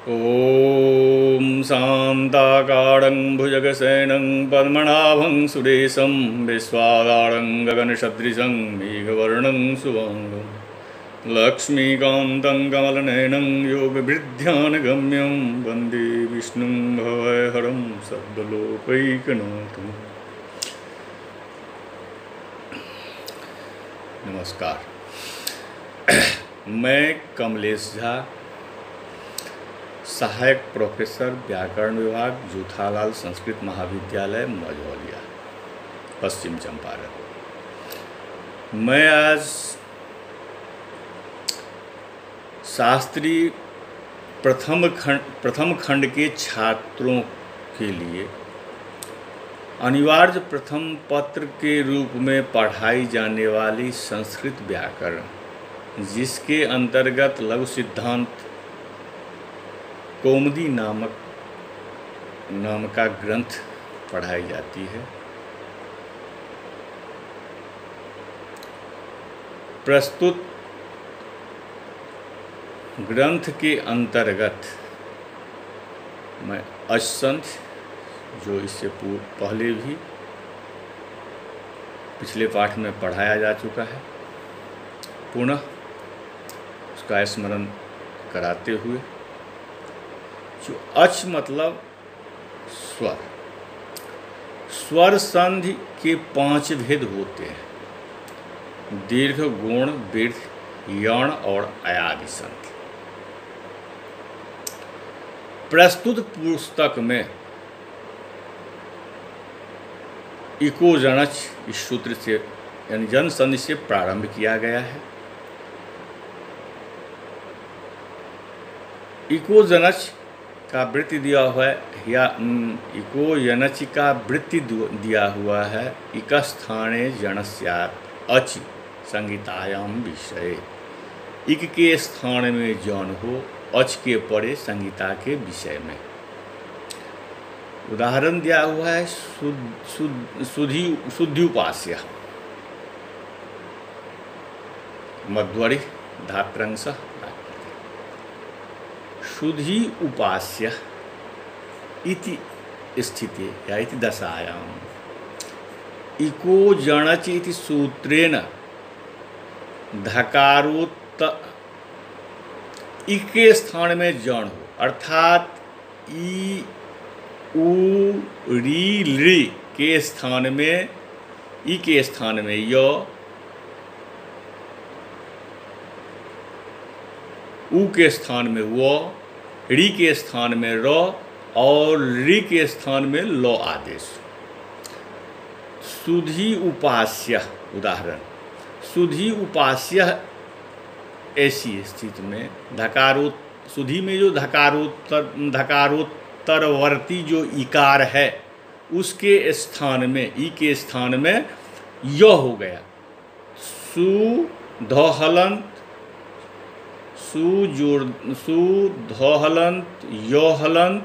ॐ शान्ताकारं भुजगशयनं पद्मनाभं सुरेशं विश्वाधारं गगनसदृशं मेघवर्णं शुभांगं लक्ष्मीकान्तं कमलनयनं योगवृद्ध्यानगम्यं वन्दे विष्णुं भवहरं सर्वलोकैकनाथम्। नमस्कार। मैं कमलेश झा, सहायक प्रोफेसर व्याकरण विभाग, जूथालाल संस्कृत महाविद्यालय, मझौलिया, पश्चिम चंपारण। मैं आज शास्त्री प्रथम खंड के छात्रों के लिए अनिवार्य प्रथम पत्र के रूप में पढ़ाई जाने वाली संस्कृत व्याकरण, जिसके अंतर्गत लघु सिद्धांत कौमुदी नाम का ग्रंथ पढ़ाई जाती है। प्रस्तुत ग्रंथ के अंतर्गत मैं अष्टसंधि, जो इससे पहले भी पिछले पाठ में पढ़ाया जा चुका है, पुनः उसका स्मरण कराते हुए, जो अच मतलब स्वर, स्वर संधि के 5 भेद होते हैं: दीर्घ, गुण, वृद्ध, यण और अयादि संधि। प्रस्तुत पुस्तक में इको जनच इस सूत्र से यानी जन संधि से प्रारंभ किया गया है। इको जनच का वृत्ति दिया हुआ है, या इको यनच का वृत्ति दिया हुआ है। इक स्थाने जनस्यात् अच संहितायाम विषय। इक के स्थान में जन हो, अच के परे संहिता के विषय में। उदाहरण दिया हुआ है शुद्धि उपास्य, मध्वरि धात्रंश। शुद्धि उपास्य इति स्थिते या इति दशायाम इको जणच इति सूत्रेण धकारोत्त इक के स्थान में जण हो, अर्थात ई उ री लृ के स्थान में, ई के स्थान में य, उ के स्थान में व, री के स्थान में र और ऋ के स्थान में लो आदेश। शुद्धि उपास्य, उदाहरण शुद्धि उपास्य ऐसी स्थिति में शुद्धि में जो धकारोत्तरवर्ती जो इकार है, उसके स्थान में, ई के स्थान में य हो गया। सुधहलंत, सुधहलंत, योहलंत,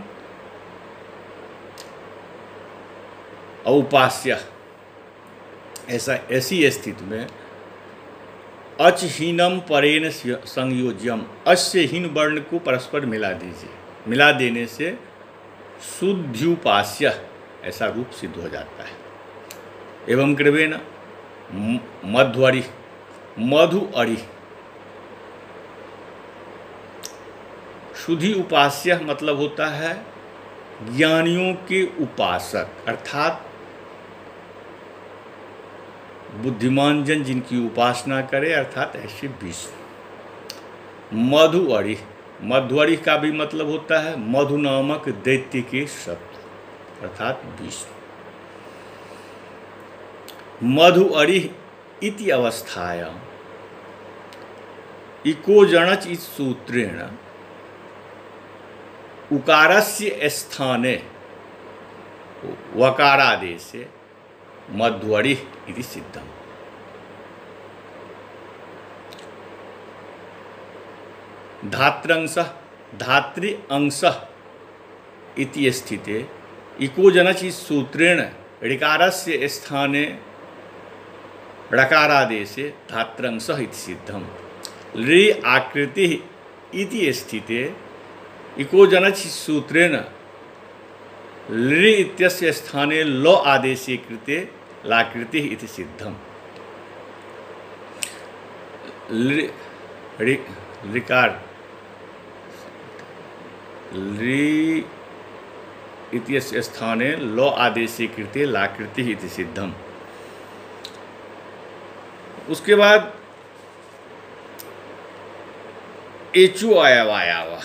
औपास्य। ऐसी स्थिति में अच हीनम परेण संयोज्यम, अच से हीन वर्ण को परस्पर मिला दीजिए, मिला देने से शुद्ध्युपास्य ऐसा रूप सिद्ध हो जाता है। एवं क्रमेण मध्वरि, मधु अरि। शुद्धि उपास्य मतलब होता है ज्ञानियों के उपासक, अर्थात बुद्धिमान जन जिनकी उपासना करे, अर्थात ऐसे विष्णु। मधुअरि, मध्वरि का भी मतलब होता है मधु नामक दैत्य के शत्रु, अर्थात विष्णु। मधुअरि इति अवस्थायां इको जनच इति सूत्रेण उकारस्य स्थाने वकारादेशे मध्वरि इति सिद्धम। धात्रंश, धात्री अंश इति स्थिते इको जनच इति सूत्रेण ऋकारस्य स्थाने ऋकारादेशे धात्रंश इति सिद्धम। ऋ आकृति इति स्थिते इको जनच सूत्रेण लृ इत्यस्य स्थाने लो आदेशे कृते लाकृति इति सिद्धम। ऋकार लृ इत्यस्य स्थाने लो आदेशे कृते लाकृति इति सिद्धम। उसके बाद एचु अयवायाव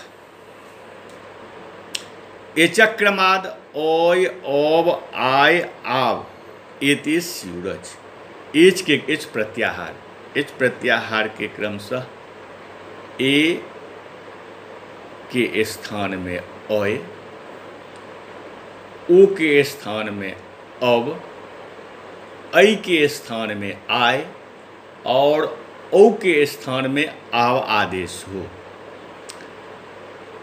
एचक्रमाद ओय ओब आय आव एति स्यूरज। एच प्रत्याहार के क्रमशः ए के स्थान में ओय, ओ के स्थान में अब, ऐ के स्थान में आय और औ के स्थान में आव आदेश हो।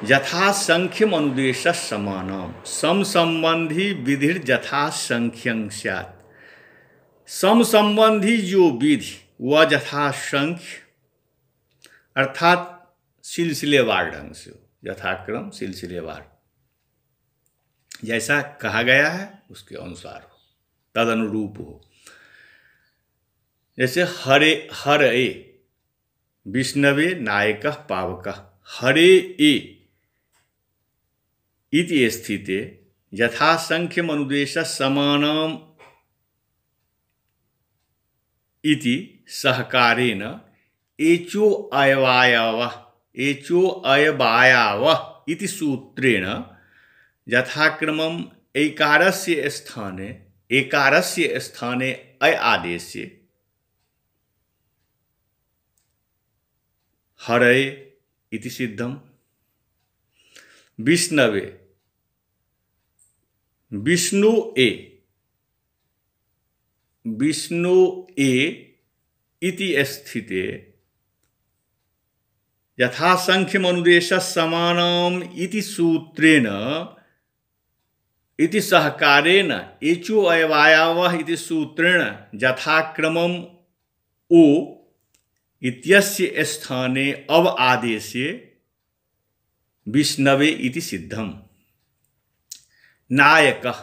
यथा संख्यम अनुदेश समानम सम संबंधी विधिर यथा संख्यं स्यात्। सम संबंधी जो विधि वह यथा संख्य अर्थात सिलसिलेवार ढंग से हो, यथाक्रम सिलसिलेवार, जैसा कहा गया है उसके अनुसार हो, तद अनुरूप हो। जैसे हरे विष्णवे नायकः पावकः हरे ए इति स्थिते यथा संख्यम अनुदेश समानम इति सहकारेण एचो अयवायाव इति सूत्रेण यथाक्रमम एकारस्य स्थाने अय आदेशे हरे इति सिद्धम। विष्णवे विष्णु ए इति स्थिते यथा संख्यम अनुदेश समानम इति सूत्रेण इति सहकारेण एचो अयवायावः इति सूत्रेण यथाक्रमम ओ इत्यस्य स्थाने अव आदेशे विष्णवे इति सिद्धम। नायकः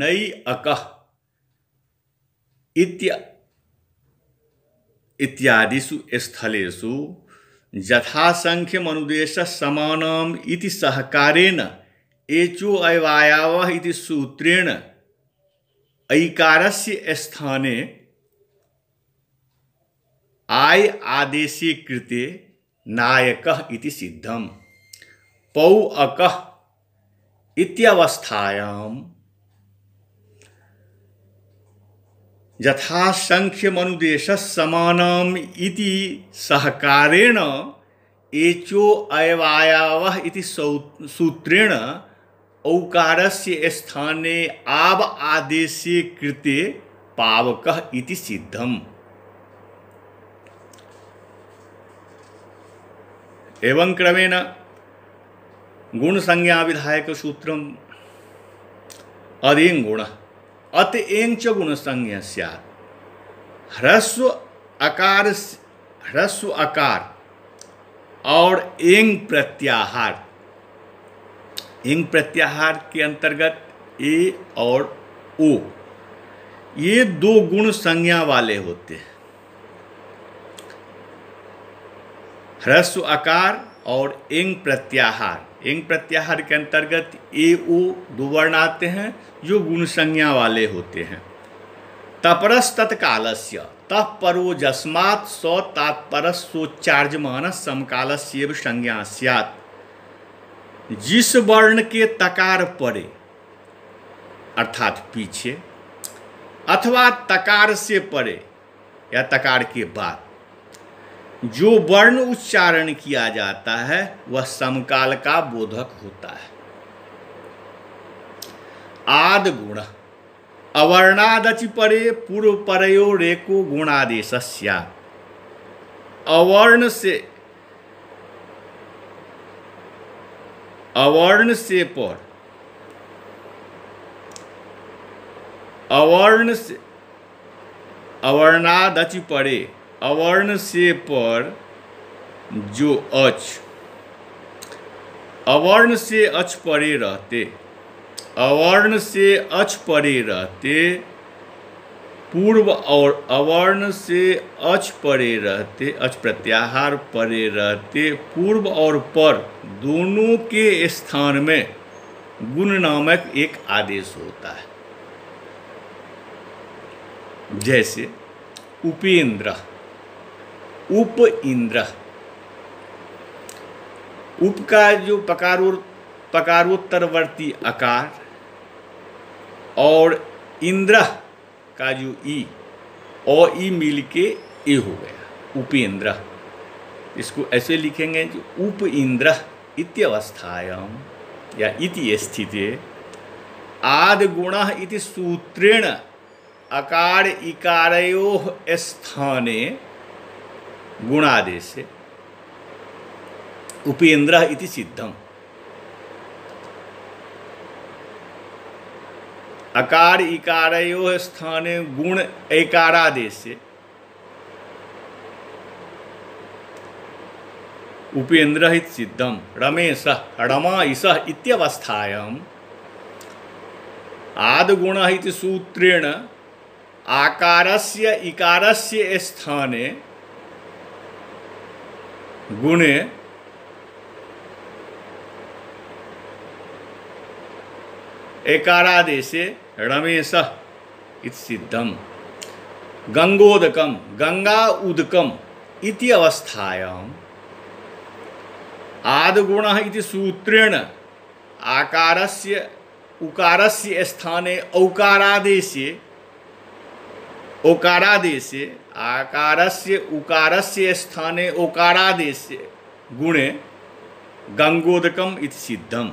नैअकः इत्यादिषु स्थलेषु यथा संख्यम अनुदेश समानम इति सहकारेण एचो अयवायावः इति सूत्रेण ऐकारस्य स्थाने आय आदेशे कृते नायकः इति सिद्धम। पौअकः इत्यावस्थायां यथा संख्यमनुदेश समानम इति सहकारेण एचो अयवायावः इति सूत्रेण औकारस्य स्थाने आव आदेशे कृते पावकः इति सिद्धम। एवं क्रमेण गुण संज्ञा विधायक सूत्रम अदें गुण अत एं च गुण संज्ञा स्यात्। ह्रस्व आकार और एंग प्रत्याहार के अंतर्गत ए और ओ ये दो गुण संज्ञा वाले होते हैं। ह्रस्व आकार और एंग प्रत्याहार के अंतर्गत ए ओ दो वर्ण आते हैं जो गुण संज्ञा वाले होते हैं। तपरस तत्कालस्य तपरो जस्मात् स तात्परस सोच्चार्यमान समकालस्येव संज्ञा स्यात्। जिस वर्ण के तकार परे अर्थात पीछे अथवा तकार से परे या तकार के बाद जो वर्ण उच्चारण किया जाता है वह समकाल का बोधक होता है। आद गुण अवर्णादचि परे पूर्व परयो रेको गुणादेश स्यात्। अवर्ण से पर अवर्णादचि परे अवर्ण से पर जो अच अवर्ण से अच परे रहते, अवर्ण से अच परे रहते, पूर्व और अवर्ण से अच परे रहते, अच प्रत्याहार परे रहते, पूर्व और पर दोनों के स्थान में गुण नामक एक आदेश होता है। जैसे उपेंद्र, उप इंद्र, उप का जो पकारोत्तरवर्ती आकार और इंद्र का जो ई और ई मिल के ए हो गया उपेंद्र। इसको ऐसे लिखेंगे जो उप इंद्र इत्यवस्थायाम या इति स्थिते आद गुणः इति सूत्रेण अकार इकारयोः स्थाने गुणादेशे उपेंद्र इति सिद्धम। अकार इकारयोः स्थाने गुण एकारादेशे उपेंद्र इति सिद्धम। रमेशः रमायिषः इत्यवस्थायाम् आदगुणः इति सूत्रेण आकारस्य इकारस्य स्थाने गुणे एकारादेशे रमेशः इति सिद्धम। गंगोदकम गंगा उदकम इति अवस्थायाम् आदगुणः इति सूत्रेण आकारस्य उकारस्य स्थाने औकारादेशे ओकारादेशे आकारस्य उकारस्य स्थाने ओकारादेशे गुणे गंगोदकम इति सिद्धम।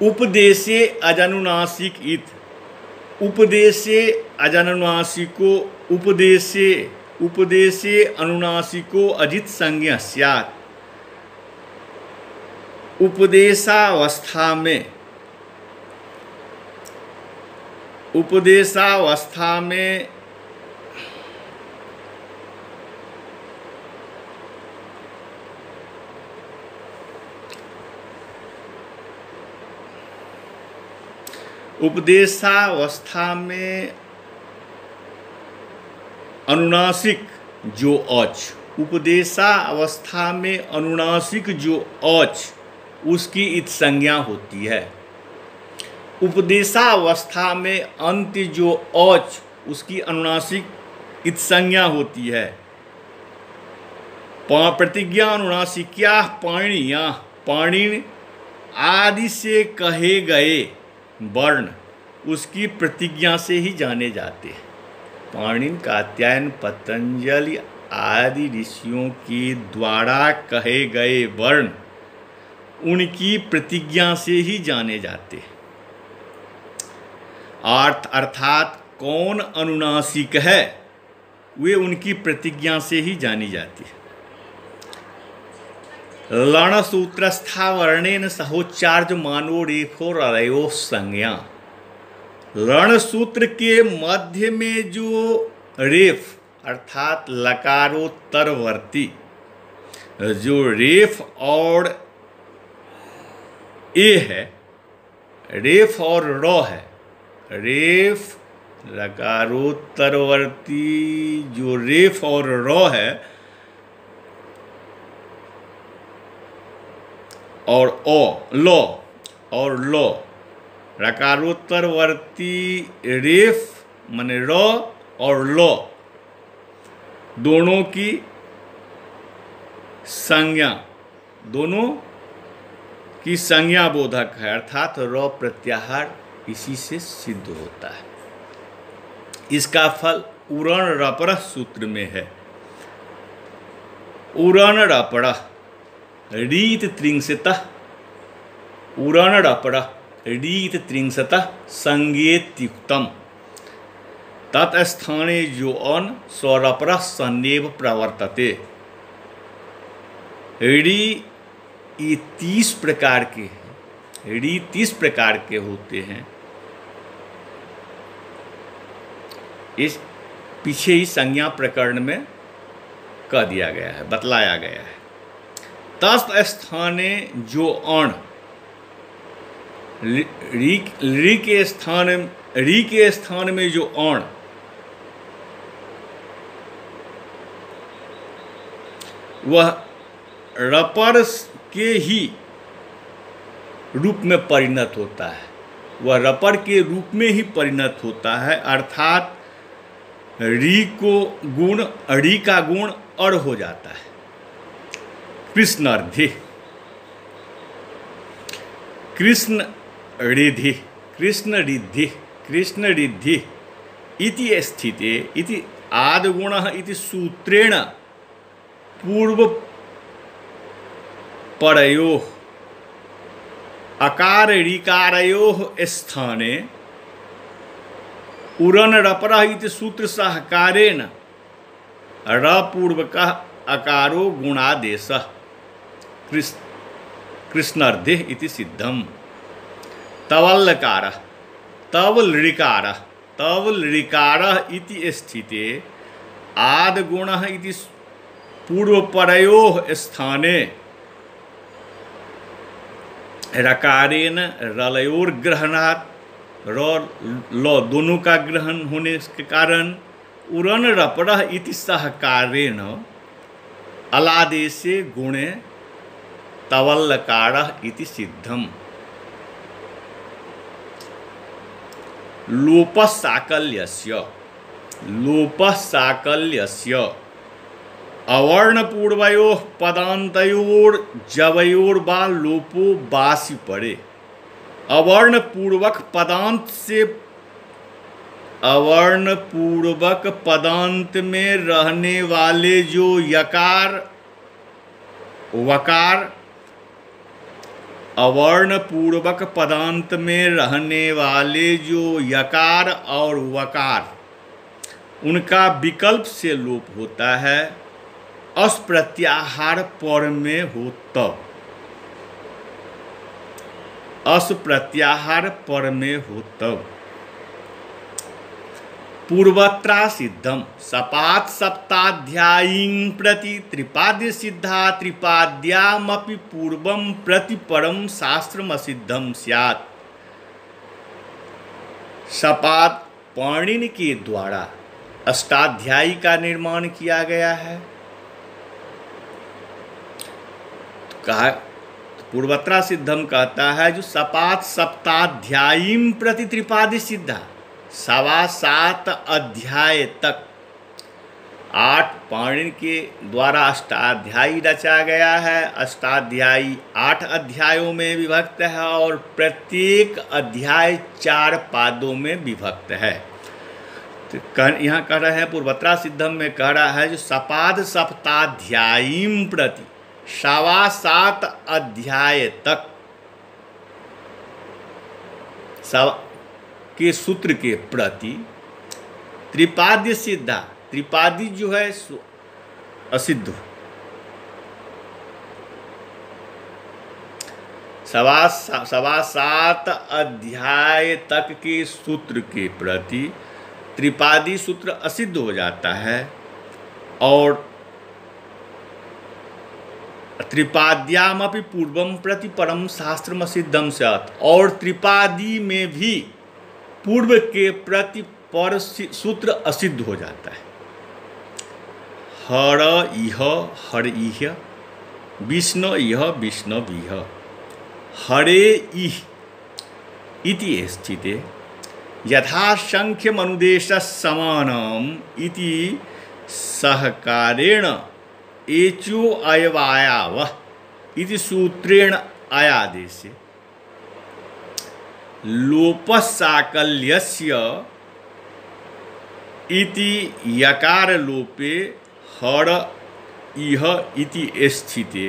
उपदेशे अजनुनासिक इत, उपदेशे अजनुनासिको उपदेशे अनुनासिको अजित संज्ञा स्यात्। उपदेशावस्था में अनुनासिक जो औच, उपदेशावस्था में अनुनासिक जो औच उसकी इत संज्ञा होती है। उपदेशावस्था में अंत्य जो औच उसकी अनुनासिक इत संज्ञा होती है। प्रतिज्ञा अनुनासिक्या पाणिया, पाणिन आदि से कहे गए वर्ण उसकी प्रतिज्ञा से ही जाने जाते हैं। पाणिन, कात्यायन, पतंजलि आदि ऋषियों के द्वारा कहे गए वर्ण उनकी प्रतिज्ञा से ही जाने जाते हैं। अर्थात कौन अनुनासिक है वे उनकी प्रतिज्ञा से ही जानी जाती है। लण सूत्रस्था वर्णेन सहोच्चार्य मानो रेफो रयो संज्ञा। लण सूत्र के मध्य में जो रेफ अर्थात लकारोत्तरवर्ती जो रेफ और ए है, रेफ और र है, रेफ लकारोत्तरवर्ती जो रेफ और र है और लो और लो, रकारोत्तरवर्ती रेफ माने र और लो दोनों की संज्ञा, दोनों की संज्ञा बोधक है अर्थात र प्रत्याहार इसी से सिद्ध होता है। इसका फल उरण रपड़ सूत्र में है। उरण रपड़ रीत त्रिंशतः, उरण रपड़ रीत त्रिंशतः संज्ञेत्युक्तम। तत्स्थाने जो अन स्वरपड़ सन्नेव प्रवर्तते। री ये 30 प्रकार के हैं, री 30 प्रकार के होते हैं। इस पीछे ही संज्ञा प्रकरण में कह दिया गया है, बतलाया गया है। तस् स्थाने जो अण, री के स्थान में जो अण, वह रपर के ही रूप में परिणत होता है, वह रपर के रूप में ही परिणत होता है, अर्थात री का गुण अड़ हो जाता है। कृष्ण रिद्धि इति स्थिते इति आद्गुणः इति सूत्रेण पूर्व परयोः अकार ऋकारयोः स्थाने उरन रपरः इति सूत्र सहकारेण रपूर्वकः अकारो गुणादेशः कृष्णर्धिः इति सिद्धम्। तवल्लकारः तवलृकारः इति स्थिते आद्गुणः इति पूर्वपरयोः स्थाने रकारेण रलयोर्ग्रहणात्, ल दोनों का ग्रहण होने के कारण उरन रपरः इति सहकारेण अलादेशे गुणे तवल्लकारः इति सिद्धम्। लोपसाकल्यस्य अवर्णपूर्वयोः पदान्तयोर्जवयोर्वा लोपो बासी पड़े। अवर्णपूर्वक पदांत में रहने वाले जो यकार वकार, अवर्णपूर्वक पदांत में रहने वाले जो यकार और वकार, उनका विकल्प से लोप होता है, अस प्रत्याहार पर में हो तब। अस प्रत्याहार पर में हो तब। पूर्वत्रा सिद्धम सपात सप्ताध्यायीं प्रति त्रिपाद्य सिद्धा त्रिपाद्यामपि पूर्वं प्रति परम शास्त्रमसिद्धम स्यात्। सपात पाणिनि के द्वारा अष्टाध्यायी का निर्माण किया गया है। तो कहा पूर्वत्रा सिद्धम कहता है जो सपात सप्ताध्यायीं प्रति त्रिपादी सिद्धा, 7.25 अध्याय तक 8 पाणिनि के द्वारा अष्टाध्यायी रचा गया है। अष्टाध्यायी 8 अध्यायों में विभक्त है और प्रत्येक अध्याय 4 पादों में विभक्त है। तो यहाँ कह रहे हैं पूर्वत्रा सिद्धम में कह रहा है जो सपाद सप्ताध्यायीं प्रति 7.25 अध्याय तक के सूत्र के प्रति त्रिपाद्य सिद्धा, त्रिपादी जो है असिद्ध, 7.25 अध्याय तक के सूत्र के प्रति त्रिपादी सूत्र असिद्ध हो जाता है और त्रिपाद्यामपि पूर्वम प्रति परम शास्त्रमसिद्धम स्यात्, और त्रिपादी में भी पूर्व के प्रति पर सूत्र असिद्ध हो जाता है। हर इह विष्णु इह विष्णवीह हरे इह इति स्थिते यथासंख्यमनुदेशः समानम् इति सहकारेण एचो अयवायावः इति सूत्रेण आयादेशे लोपसाकल्यस्य इति यकार लोपे हर इह इति स्थिते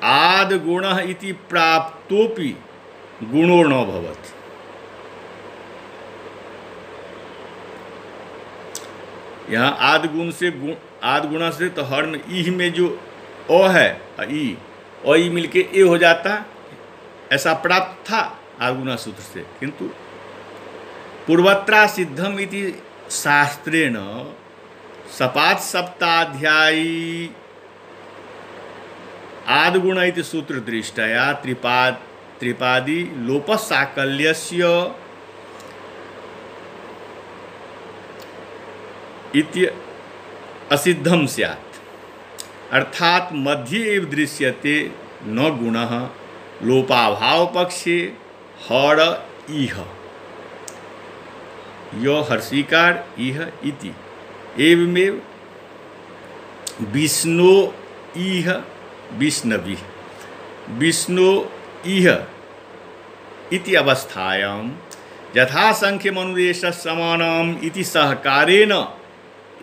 आद्गुणः इति प्राप्तोपि गुणो न भवति। यहाँ आद्गुण से आद्गुण से तो हर में ईह में जो अ है ई और ई मिलके ए हो जाता, ऐसा प्राप्त था आद्गुण सूत्र से, किंतु पूर्वत्रा सिद्धम इति शास्त्रेण सपात सप्ताध्यायी आद्गुण इति सूत्रदृष्टया त्रिपादी लोपसाकल्यस्य इति असिद्धम स्यात्, अर्थात मध्ये एव दृश्यते न गुणः लोपाभाव पक्षे हर इह, यो हर्षिकार इह इति एवमेव विष्णु इह विष्णवी विष्णु इह इति अवस्थायां यथा संख्य मनुदेश समानम इति सहकारेण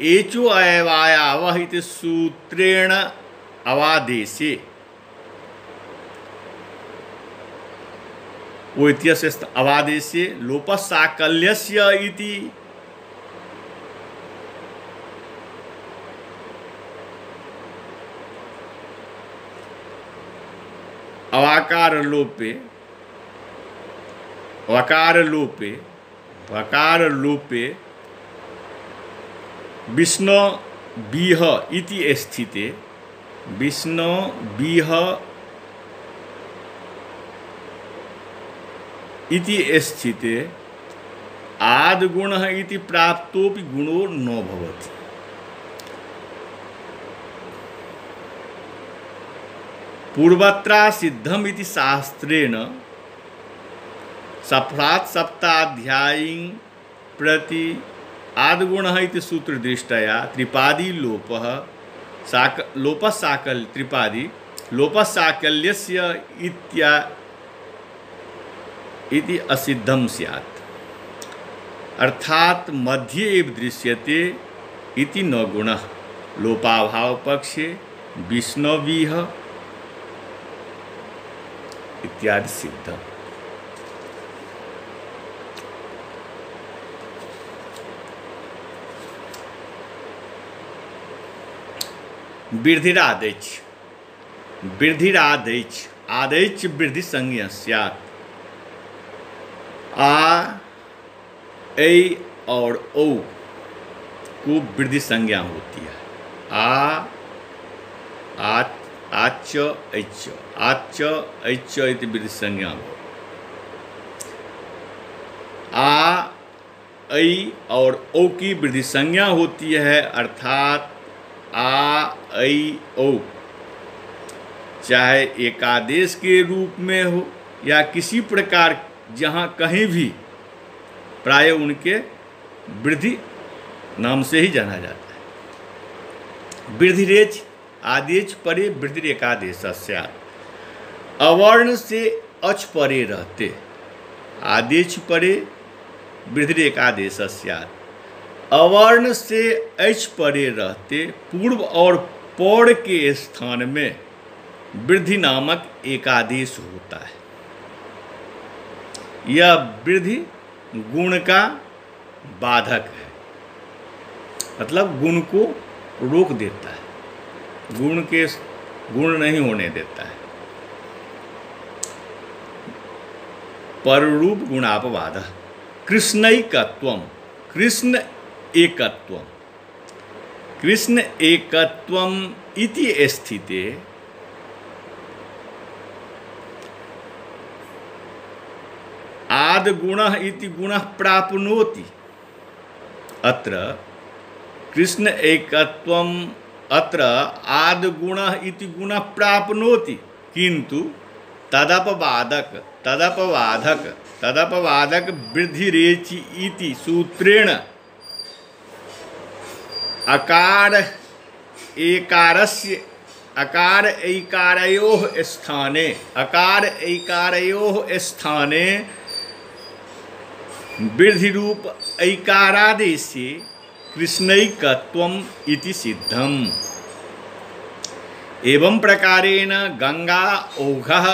एचो अयवायावः इति सूत्रेण अवादेशे ओत्यस्य अवादेशे लोपसाकल्यस्य इति अवाकार लोपे वकार लोपे विष्णु बीह इति स्थिते विष्णु बीह इति स्थिते आद्गुणः इति प्राप्तोपि गुणो न भवति। पूर्वत्रा सिद्धम इति शास्त्रेण सप्तात् सप्ताध्यायीं प्रति आद्गुणः इति सूत्रदृष्टया त्रिपादी लोपसाकल्यस्य इति असिद्धम स्यात्, अर्थात मध्ये एव दृश्यते इति न गुणः लोपाभाव पक्षे विष्णवीह इत्यादि सिद्ध। वृद्धिरादैच आदैच वृद्धि संज्ञा स्यात्। आ ऐ और औ को वृद्धि संज्ञा होती है। आच ऐच इति वृद्धि संज्ञा हो। आ ऐ और ओ की वृद्धि संज्ञा होती है, अर्थात आ ऐ ओ चाहे एकादेश के रूप में हो या किसी प्रकार जहाँ कहीं भी प्राय उनके वृद्धि नाम से ही जाना जाता है। वृद्धिरेच आदेश परे वृद्धि एकादेश स्यात्। अवर्ण से अच परे रहते आदेश परे वृद्धि एकादेश स्यात्। अवर्ण से अच परे रहते पूर्व और पौड़ के स्थान में वृद्धि नामक एकादेश होता है। यह वृद्धि गुण का बाधक है, मतलब गुण को रोक देता है, गुण नहीं होने देता है। पररूप गुणापवाद कृष्णैकत्वम कृष्ण एकत्वम इति स्थिते आद्गुणः इति गुणः प्राप्नोति। अत्र कृष्ण एकत्वम अत्र आद्गुणः इति गुणः प्राप्नोति, किंतु तदपवादक वृद्धिरेचि इति सूत्रेण अकार ऐकारयोः स्थाने वृद्धि रूप ऐकारादेशे कृष्णैकत्वम इति सिद्धम। एवं प्रकारेण गंगा औघः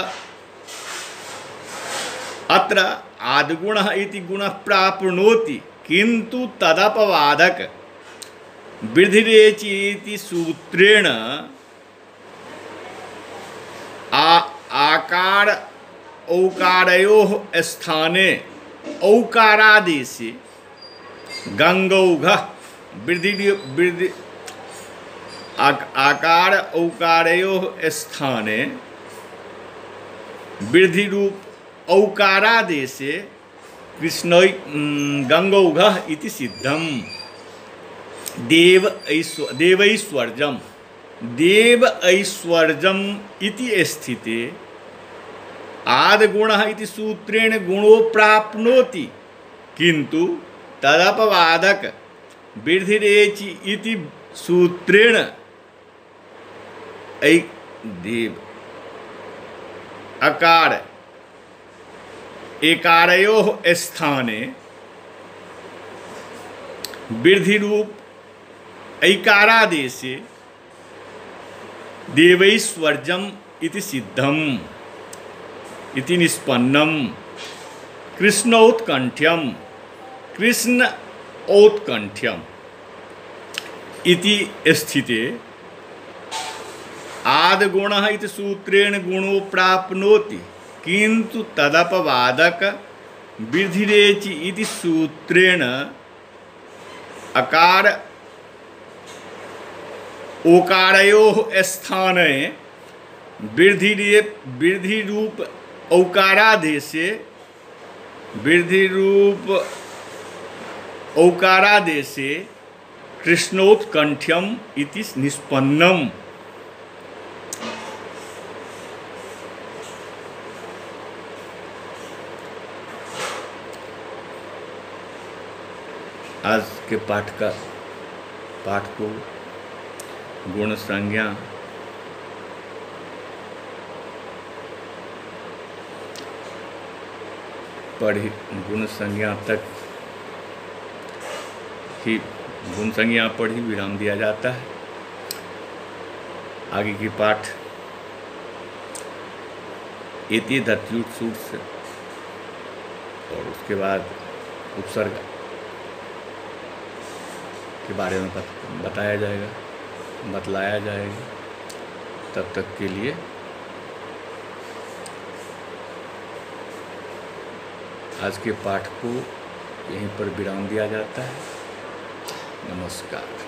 अत्र आद्गुणः इति गुणः प्राप्नोति, किंतु तदपवादक वृद्धिरेचि इति सूत्रेण आकार औकारयोः स्थाने औकारादेशे गंगौघ आकार औकारयोः स्थाने वृद्धि रूप औकारादेशे कृष्णै गंगौघः इति सिद्धम। देवैश्वर्यम देवैश्वर्यम इति स्थिते आद्गुणः इति सूत्रेण गुणो प्राप्नोति, किंतु तदपवादक वृद्धिरेचि इति सूत्रेण देव अकार एकारयोः स्थाने वृद्धि रूप ऐकारादेशे देवैश्वर्यम इति सिद्धम इति निष्पन्नम। कृष्ण औत्कंठ्यम इति स्थिते आद्गुणः इति सूत्रेण गुणो प्राप्नोति, किंतु तदपवादक वृद्धिरेचि इति सूत्रेण अकार ओकारयोः स्थाने वृद्धि रूप औकारादेशे कृष्णोत्कंठ्यम इति निष्पन्नम। आज के पाठ को गुण संज्ञा पढ़ी, गुण संज्ञा तक ही गुण संज्ञा पर ही विराम दिया जाता है। आगे की पाठ इति धत्युत सूत्र से और उसके बाद उपसर्ग के बारे में बताया जाएगा, बतलाया जाएगा। तब तक के लिए आज के पाठ को यहीं पर विराम दिया जाता है। नमस्कार।